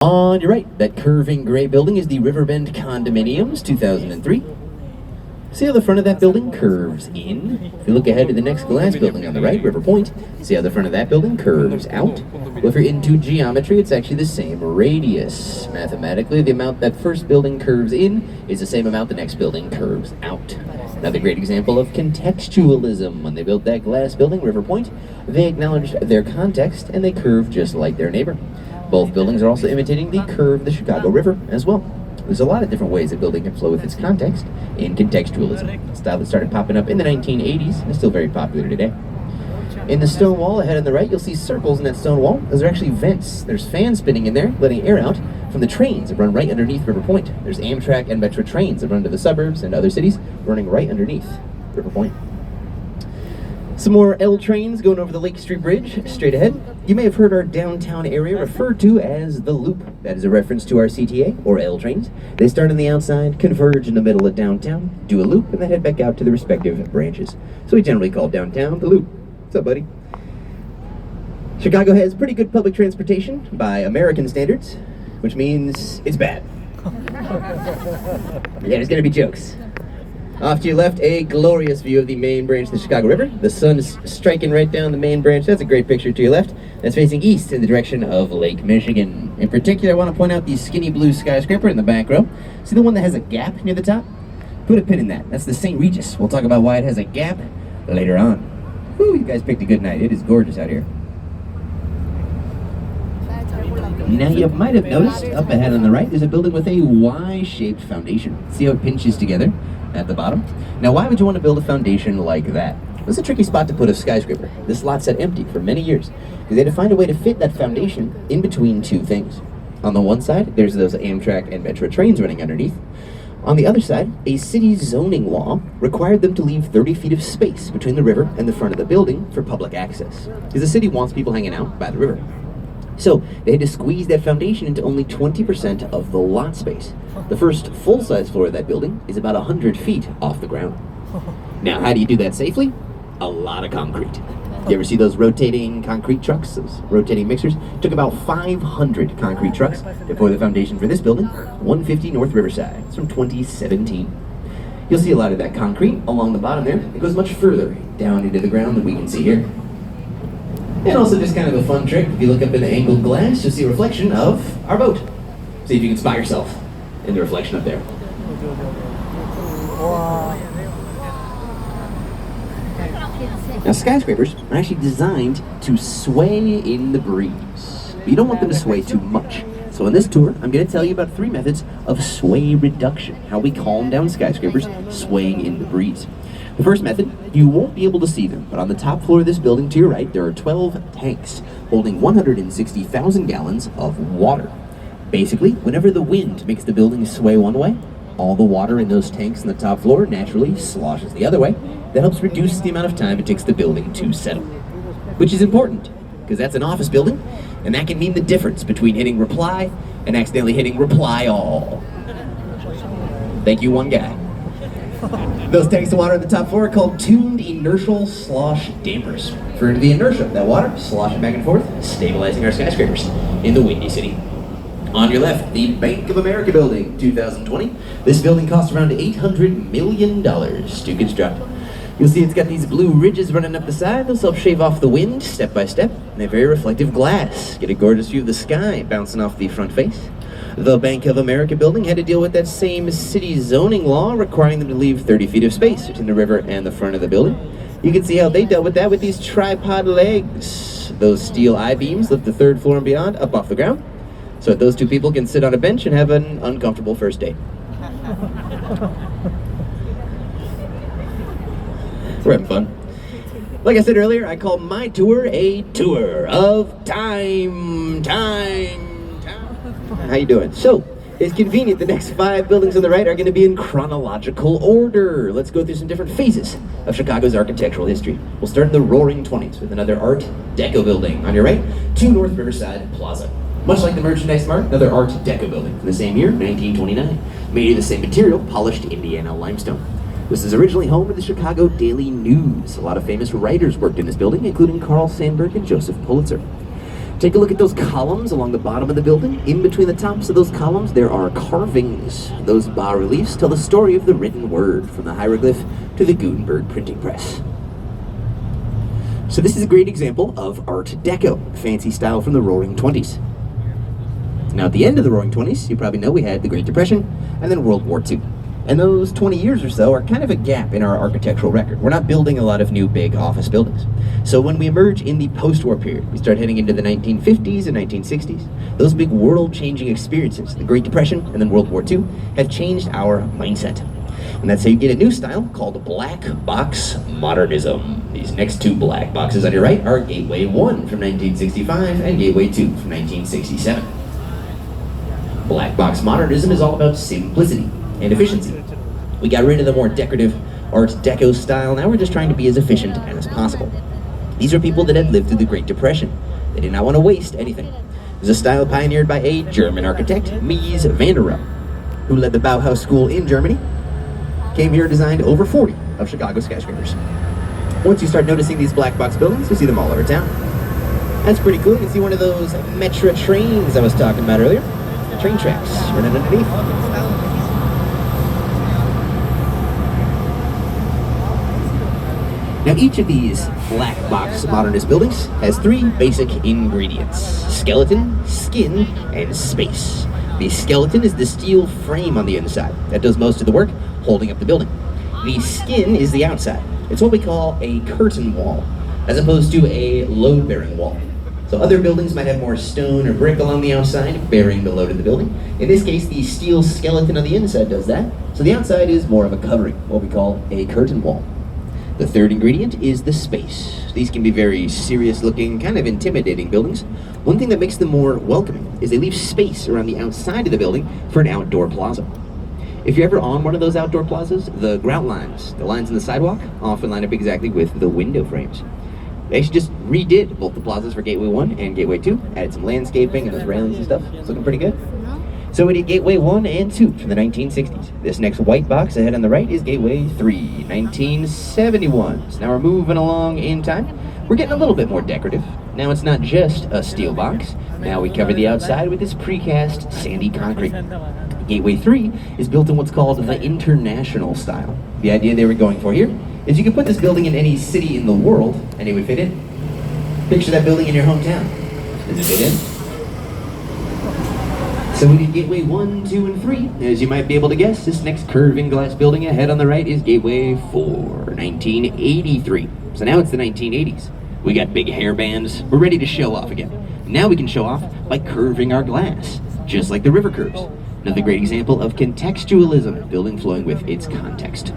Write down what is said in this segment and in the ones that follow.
On your right, that curving gray building is the Riverbend Condominiums, 2003. See how the front of that building curves in? If you look ahead to the next glass building on the right, River Point, see how the front of that building curves out? Well, if you're into geometry, it's actually the same radius. Mathematically, the amount that first building curves in is the same amount the next building curves out. Another great example of contextualism. When they built that glass building, River Point, they acknowledged their context and they curved just like their neighbor. Both buildings are also imitating the curve of the Chicago River as well. There's a lot of different ways a building can flow with its context in contextualism, a style that started popping up in the 1980s and is still very popular today. In the stone wall ahead on the right, you'll see circles in that stone wall. Those are actually vents. There's fans spinning in there, letting air out from the trains that run right underneath River Point. There's Amtrak and Metro trains that run to the suburbs and other cities, running right underneath River Point. Some more L trains going over the Lake Street Bridge, straight ahead. You may have heard our downtown area referred to as the Loop. That is a reference to our CTA, or L trains. They start on the outside, converge in the middle of downtown, do a loop, and then head back out to the respective branches. So we generally call downtown the Loop. What's up, buddy? Chicago has pretty good public transportation by American standards, which means it's bad. Yeah, there's gonna be jokes. Off to your left, a glorious view of the main branch of the Chicago River. The sun is striking right down the main branch. That's a great picture to your left. That's facing east in the direction of Lake Michigan. In particular, I want to point out the skinny blue skyscraper in the back row. See the one that has a gap near the top? Put a pin in that. That's the St. Regis. We'll talk about why it has a gap later on. Whew, you guys picked a good night. It is gorgeous out here. Now you might have noticed up ahead on the right, there's a building with a Y-shaped foundation. See how it pinches together at the bottom? Now why would you want to build a foundation like that? It's a tricky spot to put a skyscraper. This lot sat empty for many years because they had to find a way to fit that foundation in between two things. On the one side, there's those Amtrak and Metro trains running underneath. On the other side, a city zoning law required them to leave 30 feet of space between the river and the front of the building for public access, because the city wants people hanging out by the river. So they had to squeeze that foundation into only 20% of the lot space. The first full-size floor of that building is about 100 feet off the ground. Now, how do you do that safely? A lot of concrete. You ever see those rotating concrete trucks, those rotating mixers? It took about 500 concrete trucks to pour the foundation for this building, 150 North Riverside. It's from 2017. You'll see a lot of that concrete along the bottom there. It goes much further down into the ground than we can see here. And also just kind of a fun trick, if you look up in the angled glass, you'll see a reflection of our boat. See if you can spot yourself in the reflection up there. Now skyscrapers are actually designed to sway in the breeze, but you don't want them to sway too much. So in this tour, I'm going to tell you about 3 methods of sway reduction, how we calm down skyscrapers swaying in the breeze. The first method, you won't be able to see them, but on the top floor of this building to your right, there are 12 tanks holding 160,000 gallons of water. Basically, whenever the wind makes the building sway one way, all the water in those tanks on the top floor naturally sloshes the other way. That helps reduce the amount of time it takes the building to settle. Which is important, because that's an office building, and that can mean the difference between hitting reply and accidentally hitting reply all. Thank you, one guy. Those tanks of water on the top floor are called tuned inertial slosh dampers. Referring to the inertia of that water, sloshing back and forth, stabilizing our skyscrapers in the Windy City. On your left, the Bank of America building, 2020. This building cost around $800 million to construct. You'll see it's got these blue ridges running up the side. Those help shave off the wind step by step. And a very reflective glass. Get a gorgeous view of the sky bouncing off the front face. The Bank of America building had to deal with that same city zoning law requiring them to leave 30 feet of space between the river and the front of the building. You can see how they dealt with that with these tripod legs. Those steel I-beams lift the 3rd floor and beyond up off the ground, so that those 2 people can sit on a bench and have an uncomfortable first date. We're having fun. Like I said earlier, I call my tour a tour of time. How you doing? So, it's convenient the next 5 buildings on the right are going to be in chronological order. Let's go through some different phases of Chicago's architectural history. We'll start in the Roaring 20s with another Art Deco building. On your right, 2 North Riverside Plaza. Much like the Merchandise Mart, another Art Deco building from the same year, 1929. Made of the same material, polished Indiana limestone. This is originally home to the Chicago Daily News. A lot of famous writers worked in this building, including Carl Sandburg and Joseph Pulitzer. Take a look at those columns along the bottom of the building. In between the tops of those columns, there are carvings. Those bas-reliefs tell the story of the written word, from the hieroglyph to the Gutenberg printing press. So this is a great example of Art Deco, fancy style from the Roaring '20s. Now at the end of the Roaring '20s, you probably know we had the Great Depression and then World War II. And those 20 years or so are kind of a gap in our architectural record. We're not building a lot of new big office buildings. So when we emerge in the post-war period, we start heading into the 1950s and 1960s. Those big world-changing experiences, the Great Depression and then World War II, have changed our mindset. And that's how you get a new style called black box modernism. These next two black boxes on your right are Gateway 1 from 1965 and Gateway 2 from 1967. Black box modernism is all about simplicity and efficiency. We got rid of the more decorative Art Deco style. Now we're just trying to be as efficient as possible. These are people that had lived through the Great Depression. They did not want to waste anything. It was a style pioneered by a German architect, Mies van der Rohe, who led the Bauhaus school in Germany, came here and designed over 40 of Chicago's skyscrapers. Once you start noticing these black box buildings, you see them all over town. That's pretty cool. You can see one of those Metro trains I was talking about earlier. Train tracks running underneath. Now each of these black box modernist buildings has three basic ingredients: skeleton, skin, and space. The skeleton is the steel frame on the inside that does most of the work holding up the building. The skin is the outside. It's what we call a curtain wall, as opposed to a load-bearing wall. So other buildings might have more stone or brick along the outside, bearing the load of the building. In this case, the steel skeleton on the inside does that, so the outside is more of a covering, what we call a curtain wall. The third ingredient is the space. These can be very serious-looking, kind of intimidating buildings. One thing that makes them more welcoming is they leave space around the outside of the building for an outdoor plaza. If you're ever on one of those outdoor plazas, the grout lines, the lines in the sidewalk, often line up exactly with the window frames. They actually just redid both the plazas for Gateway 1 and Gateway 2, added some landscaping and those railings and stuff. It's looking pretty good. So we did Gateway 1 and 2 from the 1960s. This next white box ahead on the right is Gateway 3, 1971. So now we're moving along in time. We're getting a little bit more decorative. Now it's not just a steel box. Now we cover the outside with this precast sandy concrete. Gateway 3 is built in what's called the international style. The idea they were going for here is you could put this building in any city in the world and it would fit in. Picture that building in your hometown. Does it fit in? So we did Gateway 1, 2, and 3. As you might be able to guess, this next curving glass building ahead on the right is Gateway 4, 1983. So now it's the 1980s. We got big hair bands. We're ready to show off again. Now we can show off by curving our glass, just like the river curves. Another great example of contextualism, building flowing with its context.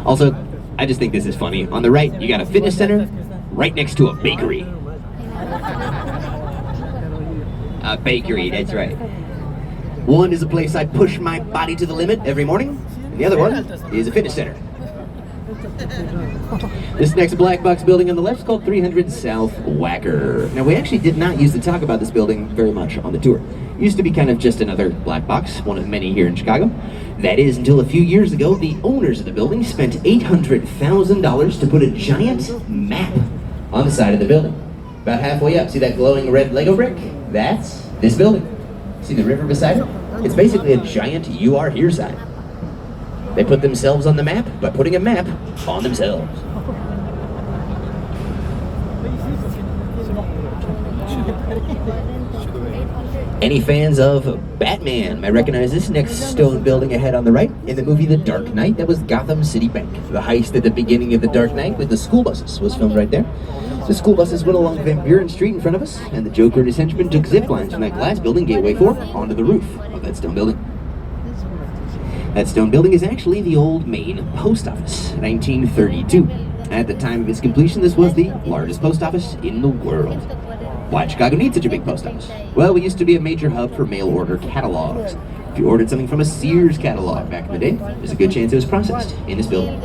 Also, I just think this is funny. On the right, you got a fitness center right next to a bakery. A bakery, that's right. One is a place I push my body to the limit every morning, and the other one is a fitness center. This next black box building on the left is called 300 South Wacker. Now we actually did not used to talk about this building very much on the tour. It used to be kind of just another black box, one of many here in Chicago. That is until a few years ago, the owners of the building spent $800,000 to put a giant map on the side of the building. About halfway up, see that glowing red Lego brick? That's this building. See the river beside it? It's basically a giant "You Are Here" sign. They put themselves on the map by putting a map on themselves. Any fans of Batman might recognize this next stone building ahead on the right in the movie The Dark Knight. That was Gotham City Bank. The heist at the beginning of The Dark Knight with the school buses was filmed right there. The school buses went along Van Buren Street in front of us, and the Joker and his henchmen took zip lines from that glass building, Gateway 4, onto the roof of that stone building. That stone building is actually the old Maine post office, 1932. At the time of its completion, this was the largest post office in the world. Why did Chicago need such a big post office? Well, we used to be a major hub for mail order catalogs. If you ordered something from a Sears catalog back in the day, there's a good chance it was processed in this building.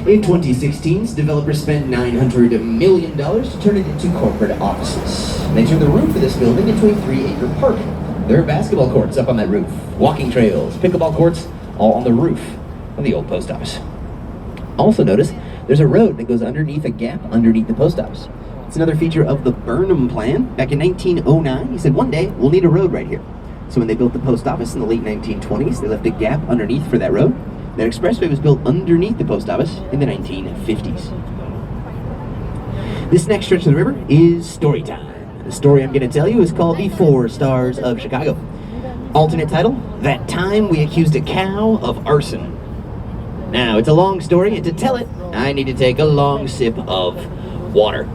In 2016, developers spent $900 million to turn it into corporate offices. They turned the roof of this building into a 3-acre park. There are basketball courts up on that roof, walking trails, pickleball courts, all on the roof of the old post office. Also notice, there's a road that goes underneath a gap underneath the post office. It's another feature of the Burnham Plan. Back in 1909, he said, one day we'll need a road right here. So when they built the post office in the late 1920s, they left a gap underneath for that road. That expressway was built underneath the post office in the 1950s. This next stretch of the river is story time. The story I'm going to tell you is called The 4 Stars of Chicago. Alternate title, That Time We Accused a Cow of Arson. Now, it's a long story, and to tell it, I need to take a long sip of water.